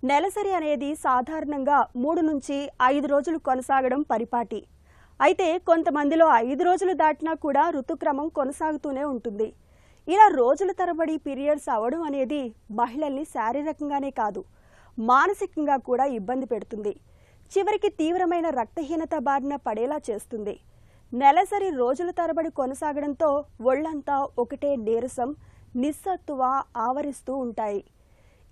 నెలసరి అనేది సాధారణంగా 3 నుంచి 5 రోజులు కొనసాగడం పరిపాటి. అయితే కొంతమందిలో 5 రోజులు దాటినా కూడా ఋతుక్రమం కొనసాగుతూనే ఉంటుంది. ఇలా రోజుల తరబడి పీరియడ్స్ అవడం అనేది మహిళల్ని శారీరకంగానే కాదు, మానసికంగా కూడా ఇబ్బంది పెడుతుంది. చివరికి తీవ్రమైన రక్తహీనత బారిన పడేలా చేస్తుంది. నెలసరి రోజుల తరబడి కొనసాగడంతో ఒళ్లంతా ఒకటే నీరసం, నిస్సత్తువ ఆవరిస్తూ ఉంటాయి.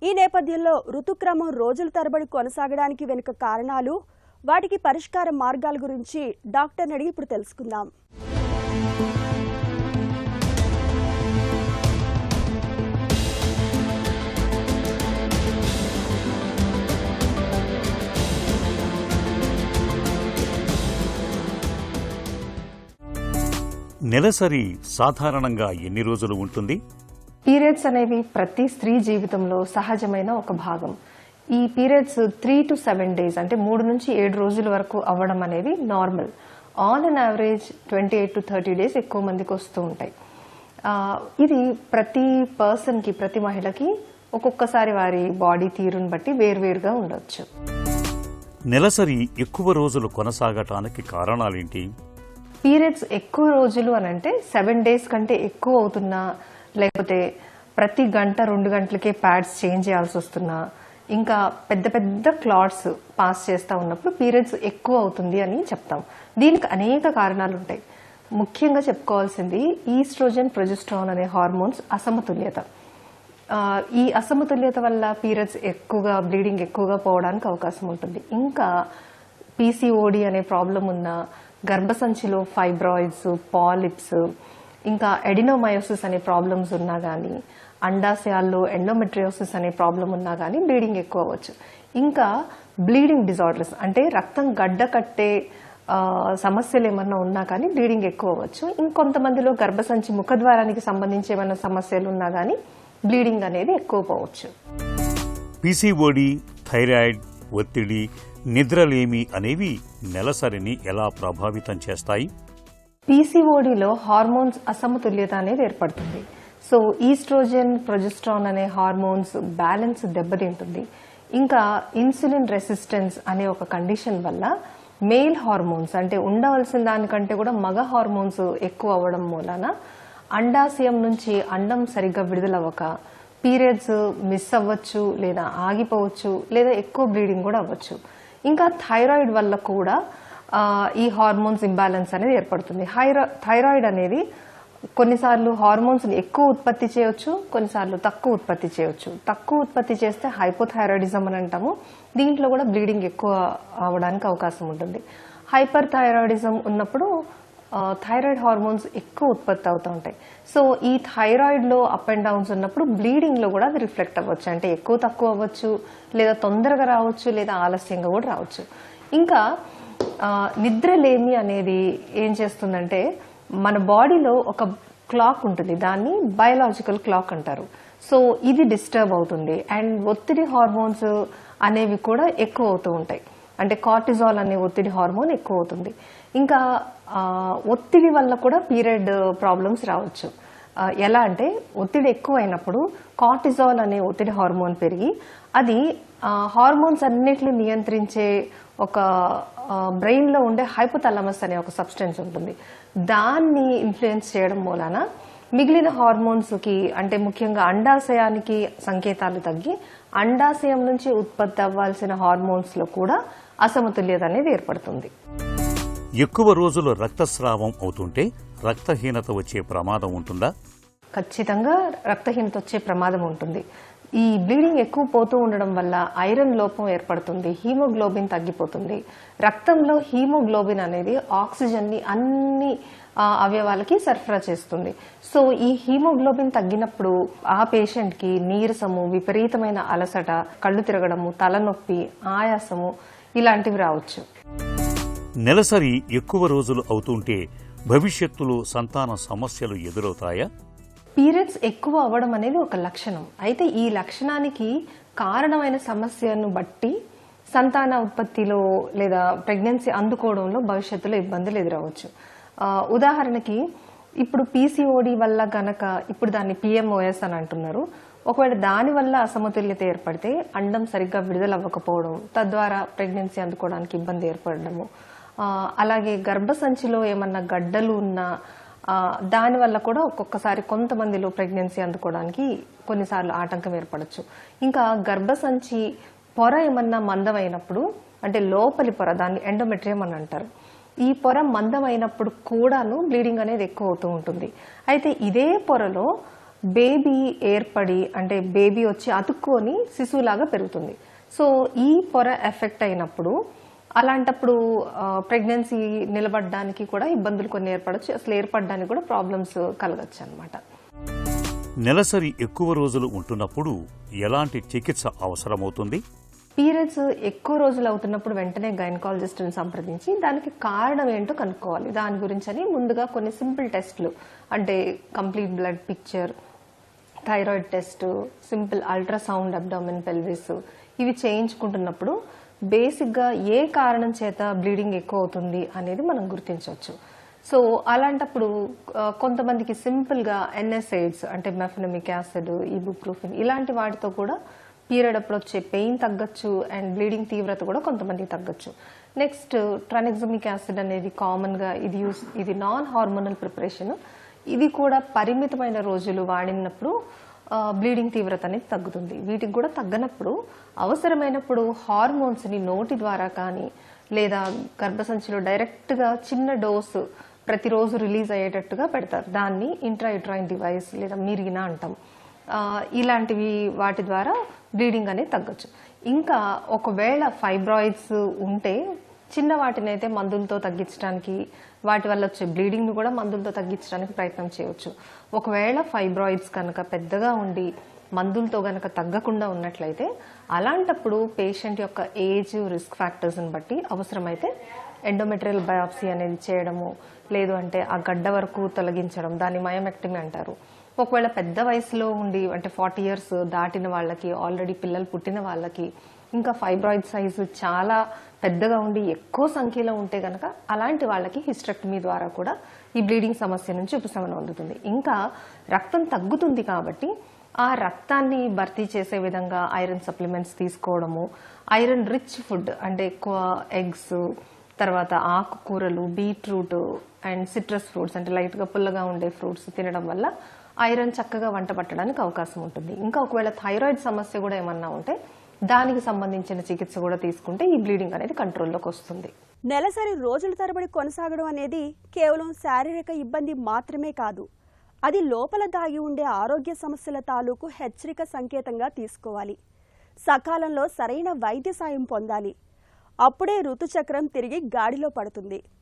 ఈ నేపథ్యంలో ఋతుక్రమం రోజుల తరబడి కొనసాగడానికి వెనుక కారణాలు, వాటికి పరిష్కార మార్గాల గురించి డాక్టర్ని అడిగి ఇప్పుడు తెలుసుకుందాం. నెలసరి సాధారణంగా ఎన్ని రోజులు ఉంటుంది? పీరియడ్స్ అనేవి ప్రతి స్త్రీ జీవితంలో సహజమైన ఒక భాగం. ఈ పీరియడ్స్ 3 to 7 days అంటే 3 నుంచి 7 రోజుల వరకు అవ్వడం అనేది normal. On an average 28 to 30 days ఎక్కువ మందికి వస్తూ ఉంటాయి. ఇది ప్రతి పర్సన్కి, ప్రతి మహిళకి ఒక్కొక్కసారి వారి బాడీ తీరుని బట్టి వేరువేరుగా ఉండొచ్చు. నెలసరి ఎక్కువ రోజులు కొనసాగటానికి కారణాలేంటి? పీరియడ్స్ ఎక్కువ రోజులు అని అంటే 7 days కంటే ఎక్కువ అవుతున్నా, లేకపోతే ప్రతి గంట 2 గంటలకే ప్యాడ్స్ చేంజ్ చేయాల్సి వస్తున్నా, ఇంకా పెద్ద పెద్ద క్లాట్స్ పాస్ చేస్తూ ఉన్నప్పుడు పీరియడ్స్ ఎక్కువ అవుతుంది అని చెప్తాం. దీనికి అనేక కారణాలు ఉంటాయి. ముఖ్యంగా చెప్పుకోవాల్సింది ఈస్ట్రోజన్, ప్రొజెస్ట్రాన్ అనే హార్మోన్స్ అసమతుల్యత. ఈ అసమతుల్యత వల్ల పీరియడ్స్ ఎక్కువగా, బ్లీడింగ్ ఎక్కువగా పోవడానికి అవకాశం ఉంటుంది. ఇంకా పీసీఓడి అనే ప్రాబ్లం ఉన్న, గర్భసంచిలో ఫైబ్రాయిడ్స్, పాలిప్స్, ఇంకా ఎడినోమయోసిస్ అనే ప్రాబ్లమ్స్ ఉన్నా కానీ, అండాశయాల్లో ఎండోమెట్రియోసిస్ అనే ప్రాబ్లం ఉన్నా కానీ బ్లీడింగ్ ఎక్కువ అవ్వచ్చు. ఇంకా బ్లీడింగ్ డిజార్డర్స్ అంటే రక్తం గడ్డ కట్టే సమస్యలు ఏమన్నా ఉన్నా కానీ బ్లీడింగ్ ఎక్కువ అవ్వచ్చు. ఇంకొంతమందిలో గర్భసంచి ముఖద్వారానికి సంబంధించి ఏమైనా సమస్యలు ఉన్నా కానీ బ్లీడింగ్ అనేది ఎక్కువ పోవచ్చు. పీసీఓడి, థైరాయిడ్, ఒత్తిడి, నిద్రలేమి అనేవి నెలసరిని ఎలా ప్రభావితం చేస్తాయి? పీసీఓడిలో హార్మోన్స్ అసమతుల్యత అనేది ఏర్పడుతుంది. సో ఈస్ట్రోజన్, ప్రొజెస్ట్రాన్ అనే హార్మోన్స్ బ్యాలెన్స్ దెబ్బతింటుంది. ఇంకా ఇన్సులిన్ రెసిస్టెన్స్ అనే ఒక కండిషన్ వల్ల మేల్ హార్మోన్స్ అంటే ఉండవలసిన దానికంటే కూడా మగ హార్మోన్స్ ఎక్కువ అవ్వడం మూలాన అండాశయం నుంచి అండం సరిగ్గా విడుదలవ్వక పీరియడ్స్ మిస్ అవ్వచ్చు, లేదా ఆగిపోవచ్చు, లేదా ఎక్కువ బ్లీడింగ్ కూడా అవ్వచ్చు. ఇంకా థైరాయిడ్ వల్ల కూడా ఈ హార్మోన్స్ ఇంబ్యాలెన్స్ అనేది ఏర్పడుతుంది. థైరాయిడ్ అనేది కొన్నిసార్లు హార్మోన్స్ ఎక్కువ ఉత్పత్తి చేయవచ్చు, కొన్నిసార్లు తక్కువ ఉత్పత్తి చేయవచ్చు. తక్కువ ఉత్పత్తి చేస్తే హైపోథైరాయిడిజం అని అంటాము. దీంట్లో కూడా బ్లీడింగ్ ఎక్కువ అవడానికి అవకాశం ఉంటుంది. హైపర్ థైరాయిడిజం ఉన్నప్పుడు థైరాయిడ్ హార్మోన్స్ ఎక్కువ ఉత్పత్తి అవుతూ ఉంటాయి. సో ఈ థైరాయిడ్ లో అప్ అండ్ డౌన్స్ ఉన్నప్పుడు బ్లీడింగ్ లో కూడా అది రిఫ్లెక్ట్ అవ్వచ్చు. అంటే ఎక్కువ తక్కువ అవ్వచ్చు, లేదా తొందరగా రావచ్చు, లేదా ఆలస్యంగా కూడా రావచ్చు. ఇంకా నిద్రలేమి అనేది ఏం చేస్తుందంటే, మన బాడీలో ఒక క్లాక్ ఉంటుంది, దాన్ని బయోలాజికల్ క్లాక్ అంటారు. సో ఇది డిస్టర్బ్ అవుతుంది. అండ్ ఒత్తిడి హార్మోన్స్ అనేవి కూడా ఎక్కువ అవుతూ ఉంటాయి. అంటే కార్టిజాల్ అనే ఒత్తిడి హార్మోన్ ఎక్కువ అవుతుంది. ఇంకా ఒత్తిడి వల్ల కూడా పీరియడ్ ప్రాబ్లమ్స్ రావచ్చు. ఎలా అంటే ఒత్తిడి ఎక్కువ అయినప్పుడు కార్టిజాల్ అనే ఒత్తిడి హార్మోన్ పెరిగి అది హార్మోన్స్ అన్నిటిని నియంత్రించే ఒక బ్రెయిన్ లో ఉండే హైపోథాలమస్ అనే ఒక సబ్స్టెన్స్ ఉంటుంది. దాన్ని ఇన్ఫ్లుయెన్స్ చేయడం మూలాన మిగిలిన హార్మోన్స్ కి, అంటే ముఖ్యంగా అండాశయానికి సంకేతాలు తగ్గి అండాశయం నుంచి ఉత్పత్తి అవ్వాల్సిన హార్మోన్స్ లో కూడా అసమతుల్యత అనేది ఏర్పడుతుంది. ఎక్కువ రోజులు రక్తస్రావం అవుతుంటే రక్తహీనత వచ్చే ప్రమాదం ఉంటుందా? ఖచ్చితంగా రక్తహీనత వచ్చే ప్రమాదం ఉంటుంది. ఈ బ్లీడింగ్ ఎక్కువ పోతూ ఉండడం వల్ల ఐరన్ లోపం ఏర్పడుతుంది, హీమోగ్లోబిన్ తగ్గిపోతుంది. రక్తంలో హీమోగ్లోబిన్ అనేది ఆక్సిజన్ ని అన్ని అవయవాలకి సరఫరా చేస్తుంది. సో ఈ హీమోగ్లోబిన్ తగ్గినప్పుడు ఆ పేషెంట్ కి నీరసము, విపరీతమైన అలసట, కళ్ళు తిరగడము, తలనొప్పి, ఆయాసము ఇలాంటివి రావచ్చు. నెలసరి ఎక్కువ రోజులు అవుతుంటే భవిష్యత్తులో సంతాన సమస్యలు ఎదురవుతాయా? పీరియడ్స్ ఎక్కువ అవ్వడం అనేది ఒక లక్షణం. అయితే ఈ లక్షణానికి కారణమైన సమస్యను బట్టి సంతాన ఉత్పత్తిలో లేదా ప్రెగ్నెన్సీ అందుకోవడంలో భవిష్యత్తులో ఇబ్బందులు ఎదురవచ్చు. ఉదాహరణకి ఇప్పుడు పీసీఓడి వల్ల గనక, ఇప్పుడు దాన్ని పిఎంఓఎస్ అని అంటున్నారు, ఒకవేళ దానివల్ల అసమతుల్యత ఏర్పడితే అండం సరిగ్గా విడుదల అవ్వకపోవడం, తద్వారా ప్రెగ్నెన్సీ అందుకోవడానికి ఇబ్బంది ఏర్పడము, అలాగే గర్భసంచిలో ఏమన్నా గడ్డలు ఉన్నా దానివల్ల కూడా ఒక్కొక్కసారి కొంతమందిలో ప్రెగ్నెన్సీ అందుకోవడానికి కొన్నిసార్లు ఆటంకం ఏర్పడచ్చు. ఇంకా గర్భసంచి పొర ఏమన్నా మందమైనప్పుడు, అంటే లోపలి పొర, దాన్ని ఎండోమెట్రియం అని అంటారు, ఈ పొర మందమైనప్పుడు కూడాను బ్లీడింగ్ అనేది ఎక్కువ అవుతూ ఉంటుంది. అయితే ఇదే పొరలో బేబీ ఏర్పడి, అంటే బేబీ వచ్చి అతుక్కొని శిశువులాగా పెరుగుతుంది. సో ఈ పొర ఎఫెక్ట్ అయినప్పుడు, అలాంటప్పుడు ప్రెగ్నెన్సీ నిలబడడానికి కూడా ఇబ్బందులు కొన్ని ఏర్పడచ్చు, అసలు ఏర్పడడానికి కూడా ప్రాబ్లమ్స్ కలగచ్చు అన్నమాట. నెలసరి ఎక్కువ రోజులు ఉంటున్నప్పుడు ఎలాంటి చికిత్స అవసరమవుతుంది? పీరియడ్స్ ఎక్కువ రోజులు అవుతున్నప్పుడు వెంటనే గైనకాలజిస్ట్ని సంప్రదించి దానికి కారణం ఏంటో కనుక్కోవాలి. దాని గురించి అని ముందుగా కొన్ని సింపుల్ టెస్ట్లు, అంటే complete blood picture, thyroid test, simple ultrasound abdomen pelvis, ఇవి చేయించుకుంటున్నప్పుడు బేసిక్గా ఏ కారణం చేత బ్లీడింగ్ ఎక్కువ అవుతుంది అనేది మనం గుర్తించవచ్చు. సో అలాంటప్పుడు కొంతమందికి సింపుల్గా NSAIDs, అంటే మెఫెనమిక్ యాసిడ్, ఇబుప్రూఫిన్, ఇలాంటి వాటితో కూడా పీరియడ్ అప్పుడు వచ్చే పెయిన్ తగ్గచ్చు అండ్ బ్లీడింగ్ తీవ్రత కూడా కొంతమందికి తగ్గచ్చు. నెక్స్ట్ ట్రానెక్సమిక్ యాసిడ్ అనేది కామన్గా ఇది నాన్ హార్మోనల్ ప్రిపరేషన్. ఇది కూడా పరిమితమైన రోజులు వాడినప్పుడు బ్లీడింగ్ తీవ్రత అనేది తగ్గుతుంది. వీటికి కూడా తగ్గనప్పుడు అవసరమైనప్పుడు హార్మోన్స్ని నోటి ద్వారా కానీ లేదా గర్భసంచిలో డైరెక్ట్గా చిన్న డోసు ప్రతిరోజు రిలీజ్ అయ్యేటట్టుగా పెడతారు. దాన్ని ఇంట్రాయుట్రైన్ డివైస్ లేదా మిరీనా అంటాం. ఇలాంటివి వాటి ద్వారా బ్లీడింగ్ అనేది తగ్గచ్చు. ఇంకా ఒకవేళ ఫైబ్రాయిడ్స్ ఉంటే చిన్న వాటిని అయితే మందులతో తగ్గించడానికి, వాటి వల్ల వచ్చే బ్లీడింగ్ను కూడా మందులతో తగ్గించడానికి ప్రయత్నం చేయవచ్చు. ఒకవేళ ఫైబ్రాయిడ్స్ కనుక పెద్దగా ఉండి మందులతో గనక తగ్గకుండా ఉన్నట్లయితే అలాంటప్పుడు పేషెంట్ యొక్క ఏజ్, రిస్క్ ఫ్యాక్టర్స్ని బట్టి అవసరమైతే ఎండోమెట్రియల్ బయాప్సీ అనేది చేయడము, లేదు అంటే ఆ గడ్డ వరకు తొలగించడం, దాన్ని మయోమెక్టమీ అంటారు. ఒకవేళ పెద్ద వయసులో ఉండి, అంటే 40 years దాటిన వాళ్ళకి, ఆల్రెడీ పిల్లలు పుట్టిన వాళ్ళకి, ఇంకా ఫైబ్రాయిడ్ సైజు చాలా పెద్దగా ఉండి ఎక్కువ సంఖ్యలో ఉంటే కనుక అలాంటి వాళ్ళకి హిస్టెక్టమీ ద్వారా కూడా ఈ బ్లీడింగ్ సమస్య నుంచి ఉపశమనం అందుతుంది. ఇంకా రక్తం తగ్గుతుంది కాబట్టి ఆ రక్తాన్ని భర్తీ చేసే విధంగా ఐరన్ సప్లిమెంట్స్ తీసుకోవడము, ఐరన్ రిచ్ ఫుడ్, అంటే ఎక్కువ ఎగ్స్, తర్వాత ఆకుకూరలు, బీట్రూట్ అండ్ సిట్రస్ ఫ్రూట్స్, అంటే లైట్గా పుల్లగా ఉండే ఫ్రూట్స్ తినడం వల్ల ఐరన్ చక్కగా వంట పట్టడానికి అవకాశం ఉంటుంది. ఇంకా ఒకవేళ థైరాయిడ్ సమస్య కూడా ఏమన్నా ఉంటే దానికి సంబంధించిన చికిత్స కూడా తీసుకుంటే ఈ బ్లీడింగ్ అనేది కంట్రోల్లోకి వస్తుంది. నెలసరి రోజుల తరబడి కొనసాగడం అనేది కేవలం శారీరక ఇబ్బంది మాత్రమే కాదు, అది లోపల దాగి ఉండే ఆరోగ్య సమస్యల తాలూకు హెచ్చరిక సంకేతంగా తీసుకోవాలి. సకాలంలో సరైన వైద్య సాయం పొందాలి. అప్పుడే ఋతుచక్రం తిరిగి గాడిలో పడుతుంది.